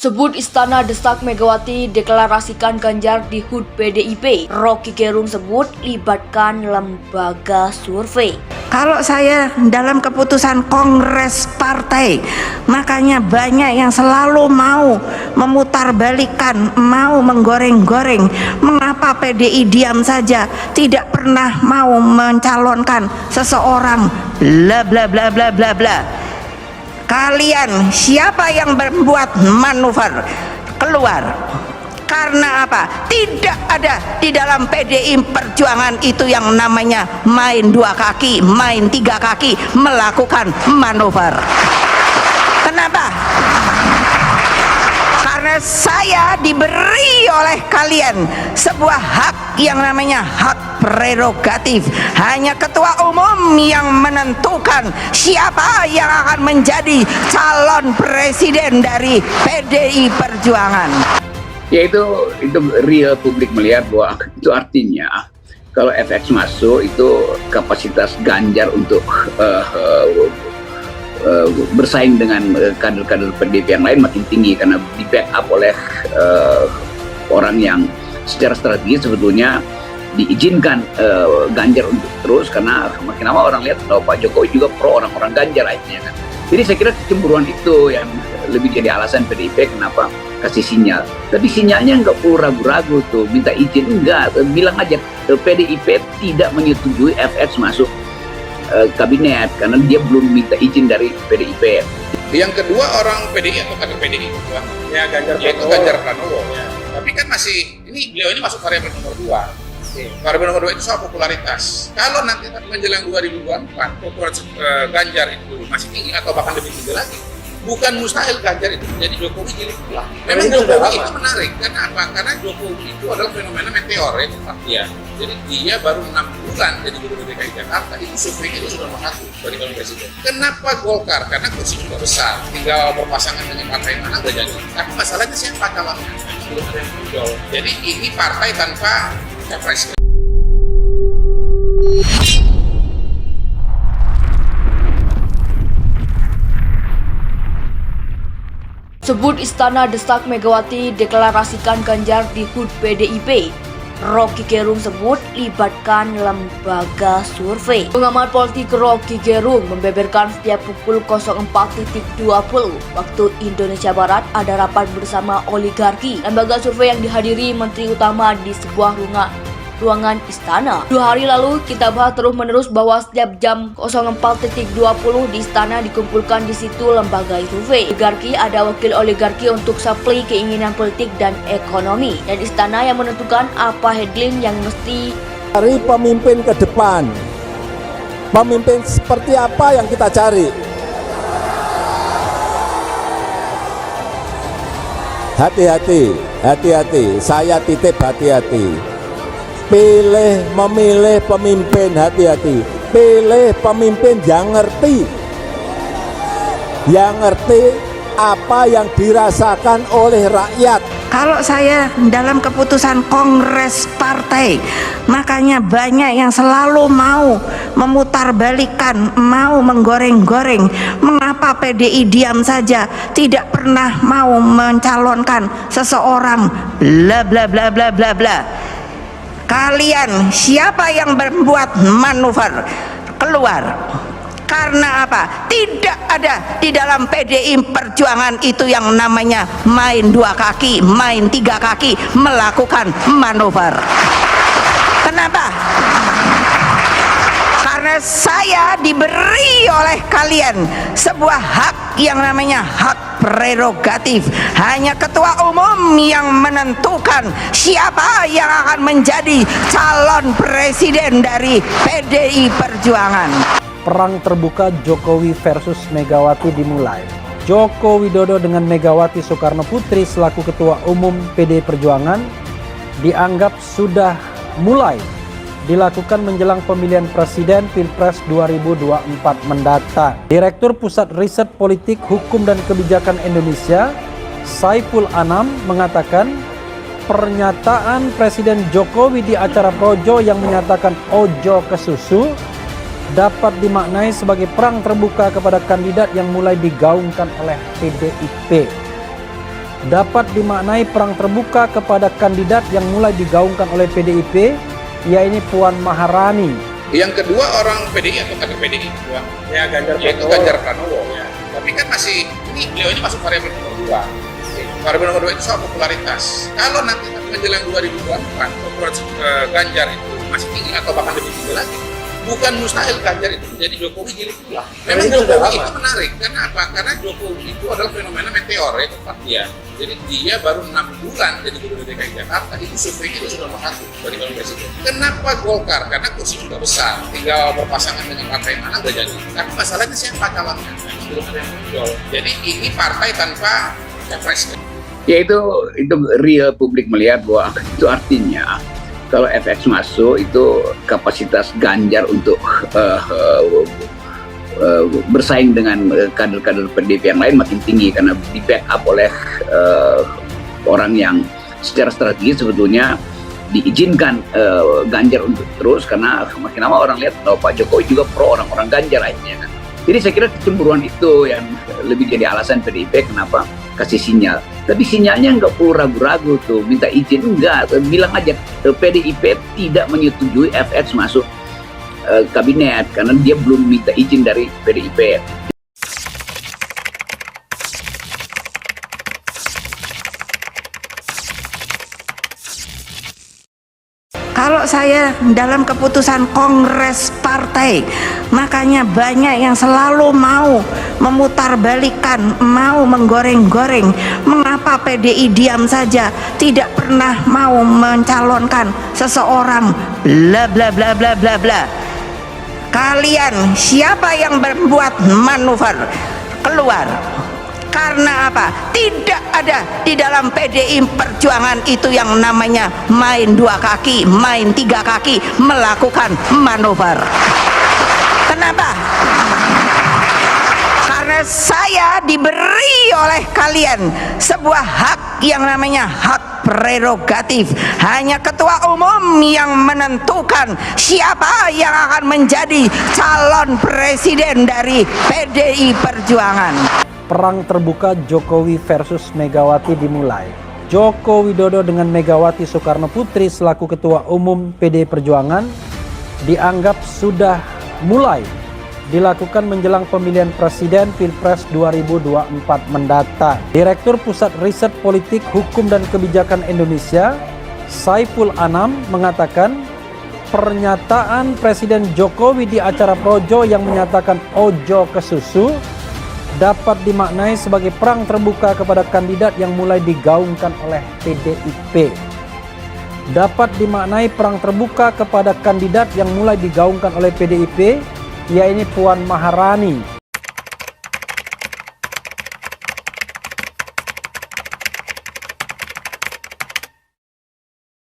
Sebut Istana desak Megawati deklarasikan Ganjar di HUT PDIP. Rocky Gerung sebut libatkan lembaga survei. Kalau saya dalam keputusan kongres partai, makanya banyak yang selalu mau memutarbalikkan, mau menggoreng-goreng. Mengapa PDI diam saja, tidak pernah mau mencalonkan seseorang, bla bla bla bla bla bla. Kalian siapa yang membuat manuver keluar? Karena apa? Tidak ada di dalam PDI Perjuangan itu yang namanya main dua kaki, main tiga kaki, melakukan manuver. Kenapa? Karena saya diberi oleh kalian sebuah hak yang namanya hak prerogatif. Hanya ketua umum yang menentukan siapa yang akan menjadi calon presiden dari PDI Perjuangan. Ya itu real publik melihat bahwa itu artinya kalau FX masuk itu kapasitas Ganjar untuk bersaing dengan kader-kader PDIP yang lain makin tinggi karena di backup oleh orang yang secara strategis sebetulnya diizinkan Ganjar untuk terus, karena makin lama orang lihat bahwa Pak Jokowi juga pro orang-orang Ganjar akhirnya kan. Jadi saya kira kecemburuan itu yang lebih jadi alasan PDIP kenapa kasih sinyal. Tapi sinyalnya nggak perlu ragu-ragu tuh, minta izin enggak, bilang aja PDIP tidak menyetujui FX masuk kabinet karena dia belum minta izin dari PDIP. Yang kedua orang PDI atau kader PDI ya Ganjar Pranowo. Ya. Tapi kan masih beliau ini masuk variabel nomor 2. Variabel nomor 2 itu soal popularitas. Kalau nanti menjelang 2024 popularitas Ganjar itu masih tinggi atau bahkan lebih tinggi lagi, bukan mustahil Ganjar itu menjadi Jokowi jilid 2. Memang Jokowi itu menarik. Karena apa? Karena Jokowi itu adalah fenomena meteor ya. Jadi dia baru 6 bulan jadi gubernur DKI Jakarta, itu surveinya itu sudah nomor 1 dari calon presiden. Kenapa Golkar? Karena kursi sudah besar, tinggal berpasangan dengan partai mana udah jadi. Tapi masalahnya siapa calonnya? Belum ada yang muncul. Jadi ini partai tanpa capres. Sebut Istana desak Megawati deklarasikan Ganjar di HUT PDIP. Rocky Gerung sebut libatkan lembaga survei. Pengamat politik Rocky Gerung membeberkan setiap pukul 04.20 waktu Indonesia Barat ada rapat bersama oligarki lembaga survei yang dihadiri menteri utama di sebuah ruangan istana. 2 hari lalu kita bahas terus-menerus bahwa setiap jam 04.20 di istana dikumpulkan di situ lembaga survei. Oligarki ada wakil oligarki untuk supply keinginan politik dan ekonomi, dan istana yang menentukan apa headline yang mesti cari pemimpin ke depan. Pemimpin seperti apa yang kita cari? Hati-hati, saya titip hati-hati. Memilih pemimpin, hati-hati. Pilih pemimpin yang ngerti apa yang dirasakan oleh rakyat. Kalau saya dalam keputusan kongres partai, makanya banyak yang selalu mau memutarbalikkan, mau menggoreng-goreng. Mengapa PDI diam saja, tidak pernah mau mencalonkan seseorang, bla bla bla bla bla bla. Kalian siapa yang membuat manuver keluar? Karena apa? Tidak ada di dalam PDI Perjuangan itu yang namanya main dua kaki, main tiga kaki, melakukan manuver. Kenapa? Karena saya diberi oleh kalian sebuah hak yang namanya hak prerogatif. Hanya ketua umum yang menentukan siapa yang akan menjadi calon presiden dari PDI Perjuangan. Perang terbuka Jokowi versus Megawati dimulai. Joko Widodo dengan Megawati Soekarno Putri selaku Ketua Umum PDI Perjuangan dianggap sudah mulai dilakukan menjelang pemilihan presiden Pilpres 2024 mendatang. Direktur Pusat Riset Politik, Hukum dan Kebijakan Indonesia, Saiful Anam, mengatakan pernyataan Presiden Jokowi di acara Projo yang menyatakan ojo ke susu dapat dimaknai sebagai perang terbuka kepada kandidat yang mulai digaungkan oleh PDIP. dapat dimaknai perang terbuka kepada kandidat yang mulai digaungkan oleh PDIP, yaitu Puan Maharani. Yang kedua orang PDI atau kader PDI perjuangan. Ya Ganjar Pranowo. Yaitu Ganjar Pranowo. Ya. Tapi kan masih beliau ini masuk variabel nomor 2. Variabel nomor 2 itu soal popularitas. Kalau nanti menjelang 2024 popularitas Ganjar itu masih tinggi atau bahkan lebih tinggi lagi, bukan mustahil Ganjar itu menjadi Jokowi jilid 2. Memang Jokowi itu menarik. Karena apa? Karena Jokowi itu adalah fenomena meteor ya tempat dia. Jadi dia baru 6 bulan jadi gubernur DKI Jakarta, itu surveinya itu sudah nomor 1 dari calon presiden. Kenapa Golkar? Karena kursi juga besar, tinggal berpasangan dengan partai mana udah jadi. Tapi masalahnya siapa calonnya? Belum ada yang muncul. Jadi ini partai tanpa capres. Ya itu real publik melihat bahwa itu artinya kalau FX masuk itu kapasitas Ganjar untuk bersaing dengan kader-kader PDIP yang lain makin tinggi karena di backup oleh orang yang secara strategis sebetulnya diizinkan Ganjar untuk terus karena makin lama orang lihat bahwa Pak Jokowi juga pro orang-orang Ganjar akhirnya kan. Jadi saya kira kecemburuan itu yang lebih jadi alasan PDIP kenapa kasih sinyal. Tapi sinyalnya nggak perlu ragu-ragu tuh, minta izin enggak, bilang aja PDIP tidak menyetujui FX masuk kabinet karena dia belum minta izin dari PDIP. Kalau saya dalam keputusan kongres partai, makanya banyak yang selalu mau memutarbalikkan, mau menggoreng-goreng. Mengapa PDI diam saja, tidak pernah mau mencalonkan seseorang, bla bla bla bla bla bla. Kalian siapa yang membuat manuver keluar? Karena apa? Tidak ada di dalam PDI Perjuangan itu yang namanya main 2 kaki, main 3 kaki, melakukan manuver. Kenapa? Karena saya diberi oleh kalian sebuah hak yang namanya hak prerogatif. Hanya ketua umum yang menentukan siapa yang akan menjadi calon presiden dari PDI Perjuangan. Perang terbuka Jokowi versus Megawati dimulai. Joko Widodo dengan Megawati Soekarno Putri selaku Ketua Umum PDI Perjuangan dianggap sudah mulai dilakukan menjelang pemilihan presiden Pilpres 2024 mendatang. Direktur Pusat Riset Politik, Hukum dan Kebijakan Indonesia, Saiful Anam, mengatakan pernyataan Presiden Jokowi di acara Projo yang menyatakan ojo ke susu dapat dimaknai sebagai perang terbuka kepada kandidat yang mulai digaungkan oleh PDIP. Dapat dimaknai perang terbuka kepada kandidat yang mulai digaungkan oleh PDIP, yaitu Puan Maharani.